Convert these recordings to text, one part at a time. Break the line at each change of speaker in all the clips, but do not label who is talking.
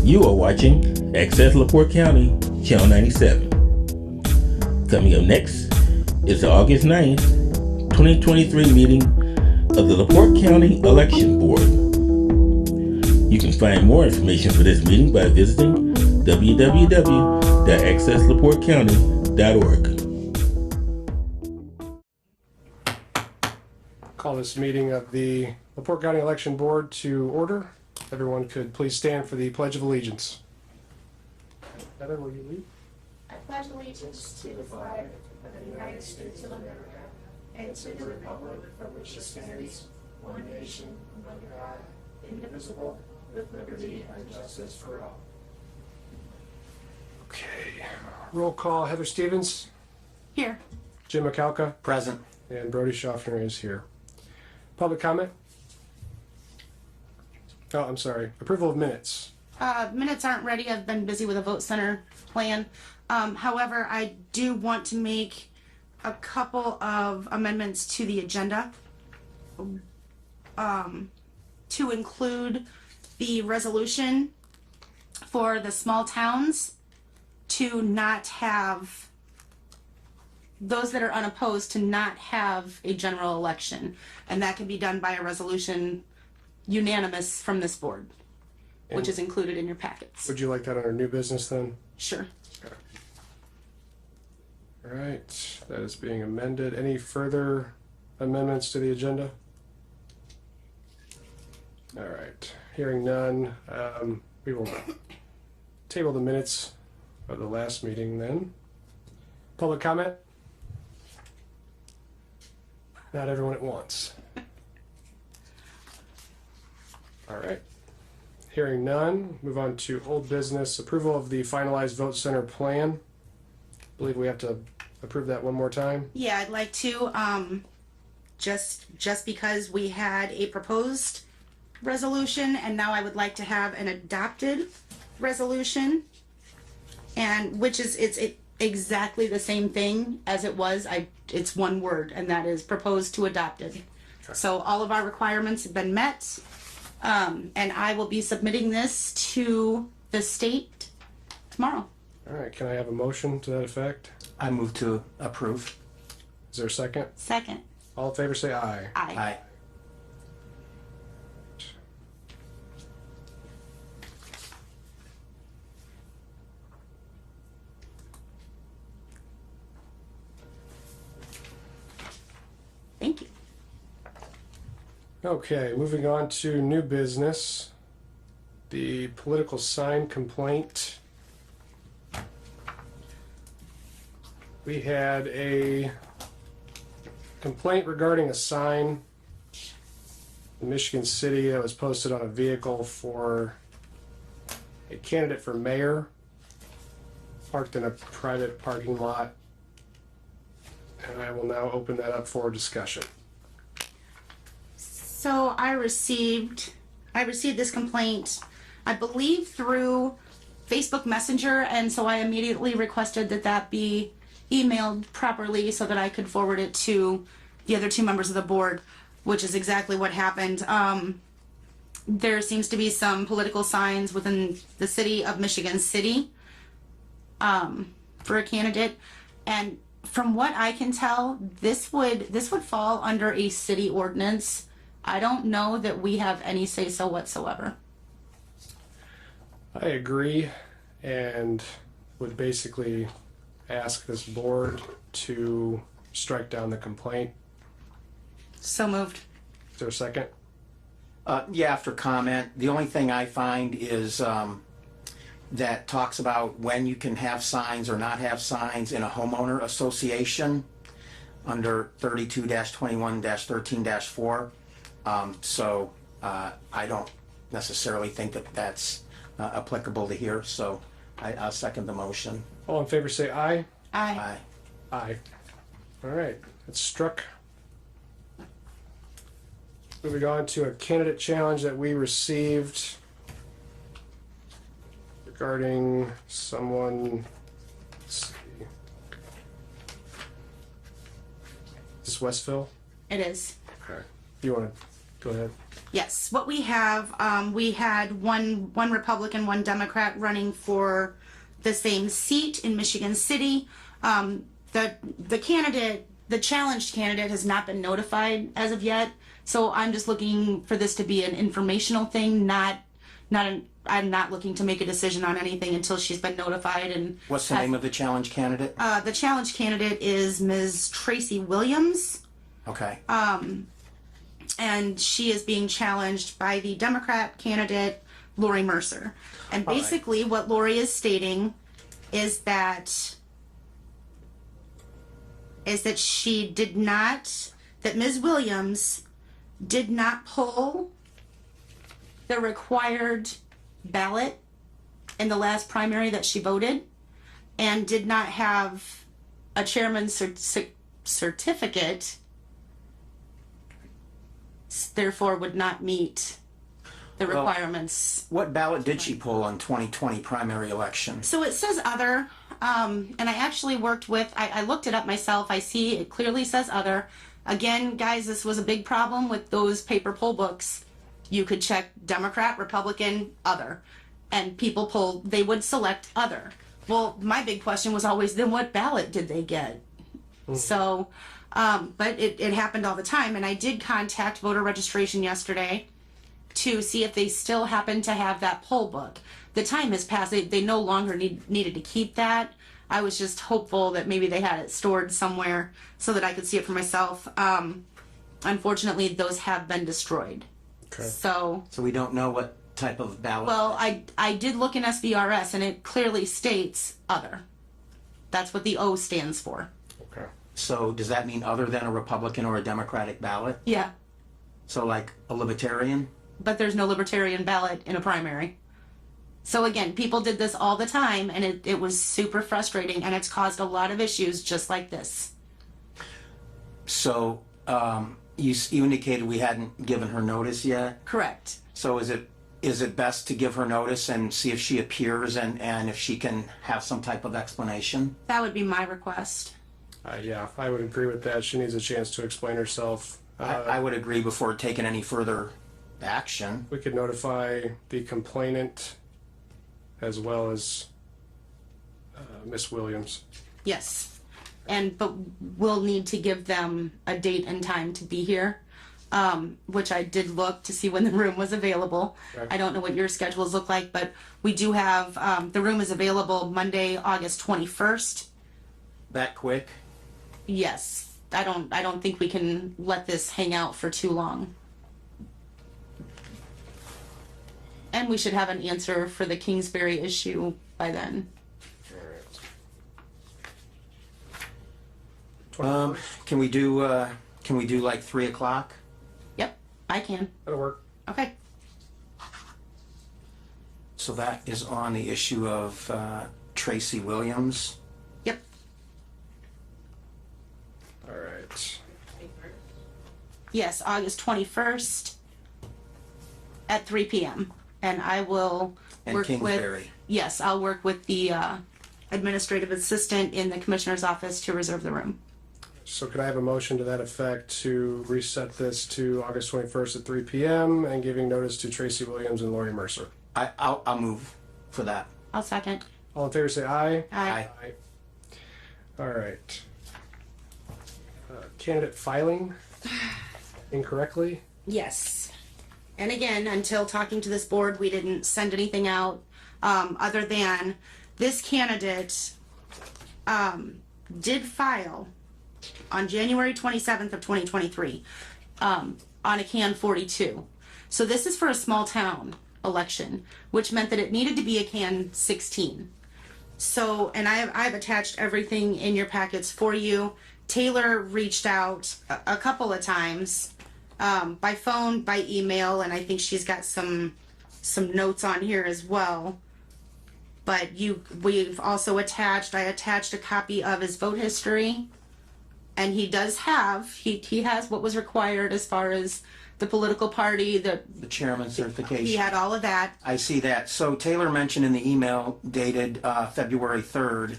You are watching Access LaPorte County, Channel 97. Coming up next is the August 9th, 2023 meeting of the LaPorte County Election Board. You can find more information for this meeting by visiting www.accesslaportecounty.org.
Call this meeting of the LaPorte County Election Board to order. Everyone could please stand for the Pledge of Allegiance. Heather, will you lead?
I pledge allegiance to the flag of the United States of America and to the republic for which it stands, one nation, under God, indivisible, with liberty and justice for all.
Okay. Roll call. Heather Stevens.
Here.
Jim McAlka.
Present.
And Brody Schaffner is here. Public comment? Oh, I'm sorry. Approval of minutes.
Minutes aren't ready. I've been busy with a vote center plan. However, I do want to make a couple of amendments to the agenda to include the resolution for the small towns to not have, those that are unopposed to not have a general election. And that can be done by a resolution unanimous from this board, which is included in your packets.
Would you like that under new business then?
Sure.
Okay. All right. That is being amended. Any further amendments to the agenda? All right. Hearing none, we will table the minutes of the last meeting then. Public comment? Not everyone at once. All right. Hearing none, move on to old business. Approval of the finalized vote center plan. I believe we have to approve that one more time.
Yeah, I'd like to, just because we had a proposed resolution and now I would like to have an adopted resolution, and which is, it's exactly the same thing as it was. It's one word, and that is proposed to adopted. Okay. So all of our requirements have been met. And I will be submitting this to the state tomorrow.
All right. Can I have a motion to that effect?
I move to approve.
Is there a second?
Second.
All in favor say aye.
Aye.
Aye.
Thank you.
Okay, moving on to new business. The political sign complaint. We had a complaint regarding a sign in Michigan City that was posted on a vehicle for a candidate for mayor, parked in a private parking lot. And I will now open that up for discussion.
So I received this complaint, I believe through Facebook Messenger, and so I immediately requested that be emailed properly so that I could forward it to the other two members of the board, which is exactly what happened. There seems to be some political signs within the city of Michigan City for a candidate, and from what I can tell, this would fall under a city ordinance. I don't know that we have any say-so whatsoever.
I agree, and would basically ask this board to strike down the complaint.
So moved.
Is there a second?
Yeah, after comment, the only thing I find is that talks about when you can have signs or not have signs in a homeowner association under 32-21-13-4. So I don't necessarily think that that's applicable to here, so I'll second the motion.
All in favor say aye.
Aye.
Aye.
Aye. All right, it's struck. Moving on to a candidate challenge that we received regarding someone, let's see. Is this Westville?
It is.
Okay. You want to Go ahead.
Yes, what we have, we had one Republican, one Democrat running for the same seat in Michigan City. The candidate, the challenged candidate, has not been notified as of yet. So I'm just looking for this to be an informational thing, I'm not looking to make a decision on anything until she's been notified. And
What's the name of the challenge candidate?
the challenge candidate is Ms. Tracy Williams.
Okay.
And she is being challenged by the Democrat candidate, Lori Mercer. And basically what Lori is stating is that she did not, that Ms. Williams did not pull the required ballot in the last primary that she voted, and did not have a chairman's certificate, therefore would not meet the requirements.
What ballot did she pull on 2020 primary election?
So it says other, and I actually worked with, I looked it up myself. I see it clearly says other. Again, guys, this was a big problem with those paper poll books. You could check Democrat, Republican, other, and people they would select other. Well, my big question was always, then what ballot did they get? So, but it happened all the time, and I did contact voter registration yesterday to see if they still happen to have that poll book. The time has passed. They no longer needed to keep that. I was just hopeful that maybe they had it stored somewhere so that I could see it for myself. Unfortunately, those have been destroyed.
Okay.
So
we don't know what type of ballot.
well, I did look in SVRS, and it clearly states other. That's what the O stands for.
Okay.
So does that mean other than a Republican or a Democratic ballot?
Yeah,
So like a Libertarian?
but there's no Libertarian ballot in a primary. So again, people did this all the time, and it was super frustrating, and it's caused a lot of issues just like this.
So you indicated we hadn't given her notice yet.
Correct.
So is it best to give her notice and see if she appears and if she can have some type of explanation?
That would be my request.
Yeah, I would agree with that. She needs a chance to explain herself.
I would agree before taking any further action.
We could notify the complainant as well as Miss Williams.
Yes. But we'll need to give them a date and time to be here, which I did look to see when the room was available.
Okay.
I don't know what your schedules look like, but we do have, the room is available Monday, August 21st.
That quick?
Yes. I don't think we can let this hang out for too long. And we should have an answer for the Kingsbury issue by then.
Can we do like 3 o'clock?
Yep, I can.
That'll work.
Okay.
So that is on the issue of Tracy Williams.
Yep.
All right.
Yes, August 21st at 3 p.m. And I will
And
work
Kingsbury.
with, yes, I'll work with the administrative assistant in the commissioner's office to reserve the room.
So could I have a motion to that effect to reset this to August 21st at 3 p.m. and giving notice to Tracy Williams and Lori Mercer?
I'll move for that.
I'll second.
All in favor say aye.
Aye.
All right. Candidate filing incorrectly.
Yes. And again, until talking to this board, we didn't send anything out, other than this candidate did file on January 27th of 2023 on a can 42. So this is for a small town election, which meant that it needed to be a can 16. So, and I've attached everything in your packets for you. Taylor reached out a couple of times, by phone, by email, and I think she's got some notes on here as well. But we've also attached, I attached a copy of his vote history, and he does have, he has what was required as far as the political party, the
chairman's certification.
he had all of that.
I see that. So Taylor mentioned in the email dated February 3rd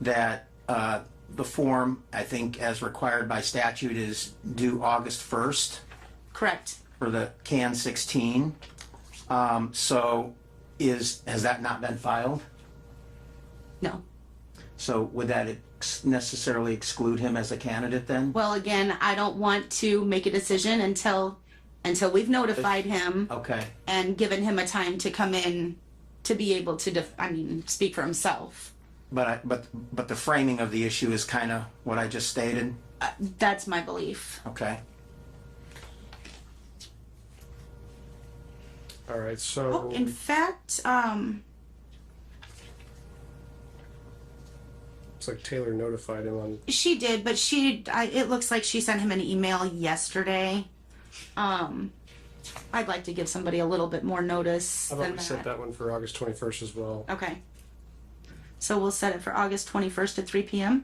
that the form, I think as required by statute, is due August 1st.
Correct.
for the CAN 16. So has that not been filed?
No.
So would that necessarily exclude him as a candidate then?
Well, again, I don't want to make a decision until we've notified him
Okay,
and given him a time to come in to be able to, speak for himself.
but the framing of the issue is kind of what I just stated.
That's my belief.
Okay.
All right, so
Oh, in fact,
looks like Taylor notified him on.
she did, but it looks like she sent him an email yesterday. I'd like to give somebody a little bit more notice
How about
than
we
that.
set that one for August 21st as well?
Okay. So we'll set it for August 21st at 3 p.m.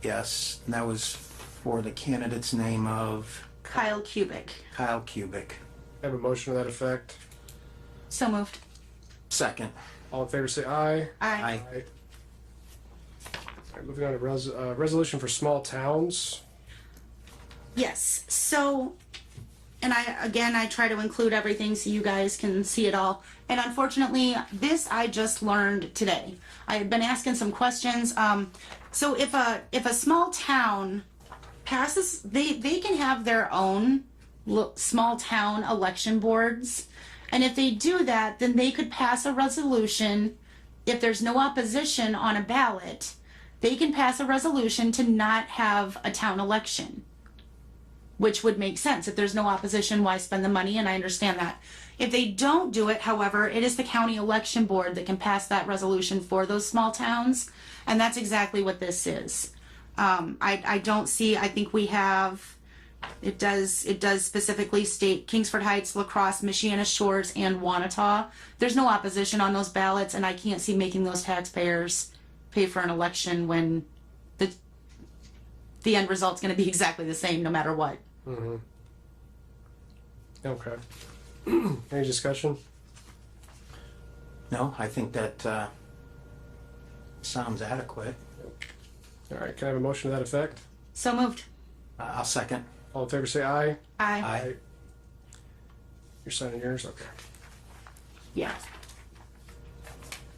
Yes, and that was for the candidate's name of
Kyle Kubik.
Kyle Kubik.
I have a motion to that effect.
So moved.
Second.
All in favor say aye.
Aye.
Aye.
All right, moving on to resolution for small towns.
Yes. So, and I try to include everything so you guys can see it all. And unfortunately, this I just learned today. I had been asking some questions. So if a small town passes, they can have their own small town election boards. And if they do that, then they could pass a resolution. If there's no opposition on a ballot, they can pass a resolution to not have a town election, which would make sense. If there's no opposition, why spend the money? And I understand that. If they don't do it, however, it is the county election board that can pass that resolution for those small towns. And that's exactly what this is. I don't see, I think we have, it does specifically state Kingsford Heights, La Crosse, Michiana Shores, and Wanata. There's no opposition on those ballots, and I can't see making those taxpayers pay for an election when the end result's going to be exactly the same no matter what.
Mm-hmm. Okay. Any discussion?
No, I think that sounds adequate.
All right, can I have a motion to that effect?
So moved.
I'll second.
All in favor say aye.
Aye.
Aye.
You're signing yours? Okay.
Yeah.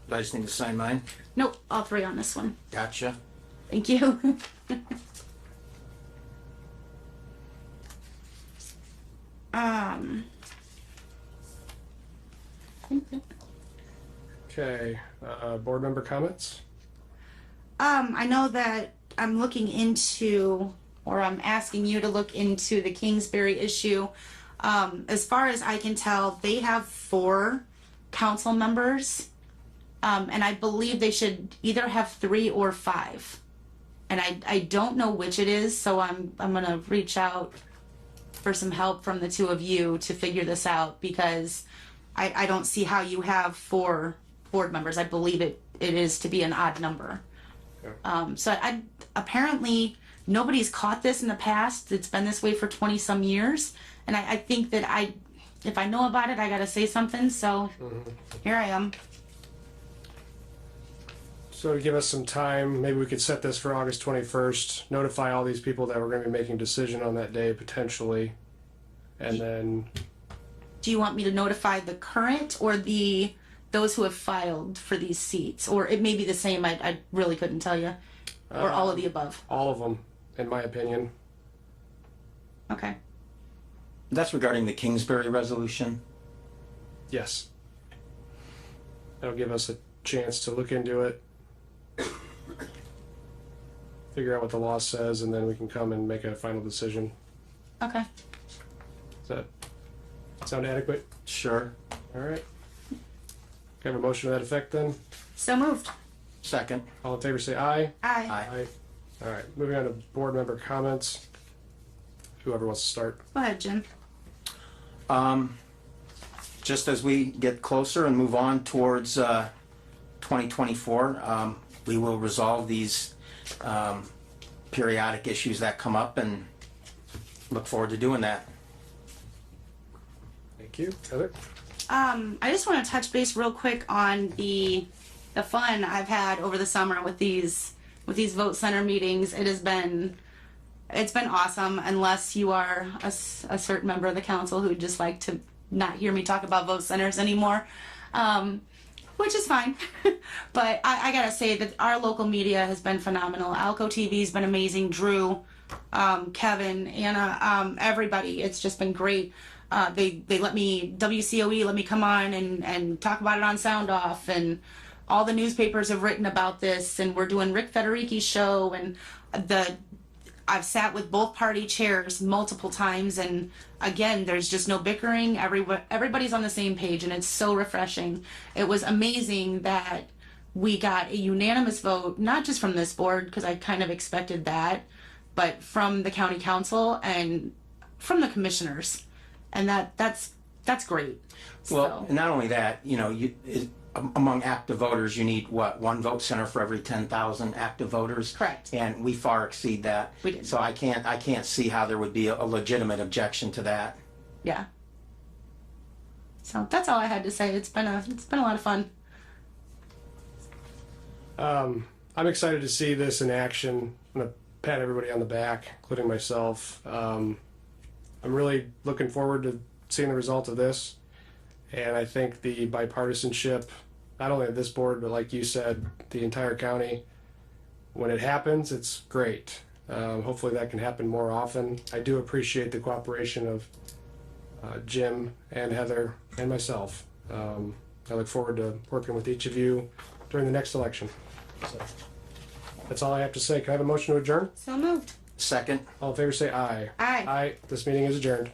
Do I just need to sign mine?
Nope, all three on this one.
Gotcha.
Thank you.
Okay, board member comments?
I know that I'm looking into, or I'm asking you to look into the Kingsbury issue. As far as I can tell, they have 4 council members. And I believe they should either have 3 or 5. And I don't know which it is, so I'm gonna reach out for some help from the 2 of you to figure this out, because I don't see how you have 4 board members. I believe it is to be an odd number. So I apparently nobody's caught this in the past. It's been this way for 20 some years. And I think that if I know about it, I gotta say something. So here I am.
So to give us some time, maybe we could set this for August 21st, notify all these people that we're going to be making a decision on that day potentially, and then
Do you want me to notify the current or those who have filed for these seats? Or it may be the same, I really couldn't tell you. Or all of the above.
all of them, in my opinion.
Okay.
That's regarding the Kingsbury resolution.
Yes. That'll give us a chance to look into it, figure out what the law says, and then we can come and make a final decision.
Okay.
Does that sound adequate?
Sure.
All right. Can I have a motion to that effect then?
So moved.
Second.
All in favor say aye.
Aye.
Aye.
All right, moving on to board member comments. Whoever wants to start.
Go ahead, Jim.
Just as we get closer and move on towards 2024, we will resolve these periodic issues that come up and look forward to doing that.
Thank you. Heather?
I just want to touch base real quick on the fun I've had over the summer with these vote center meetings. It has been It's been awesome, unless you are a certain member of the council who just like to not hear me talk about vote centers anymore, which is fine. But I gotta say that our local media has been phenomenal. Alco TV has been amazing. Drew, Kevin, Anna, everybody. It's just been great. They let me, WCOE let me come on and talk about it on Sound Off, and all the newspapers have written about this, and we're doing Rick Federighi's show, and I've sat with both party chairs multiple times, and again, there's just no bickering. Everybody's on the same page, and it's so refreshing. It was amazing that we got a unanimous vote, not just from this board, because I kind of expected that, but from the county council and from the commissioners, and that's great.
Well,
So,
and not only that, among active voters, you need what, one vote center for every 10,000 active voters?
Correct.
And we far exceed that.
We did.
So I can't see how there would be a legitimate objection to that.
yeah. So that's all I had to say. It's been a lot of fun.
I'm excited to see this in action. I'm gonna pat everybody on the back, including myself. I'm really looking forward to seeing the result of this, and I think the bipartisanship, not only of this board, but like you said, the entire county, when it happens, it's great. Hopefully that can happen more often. I do appreciate the cooperation of Jim and Heather and myself. I look forward to working with each of you during the next election. So, that's all I have to say. Can I have a motion to adjourn?
So moved.
Second.
All in favor say aye.
Aye.
Aye. This meeting is adjourned.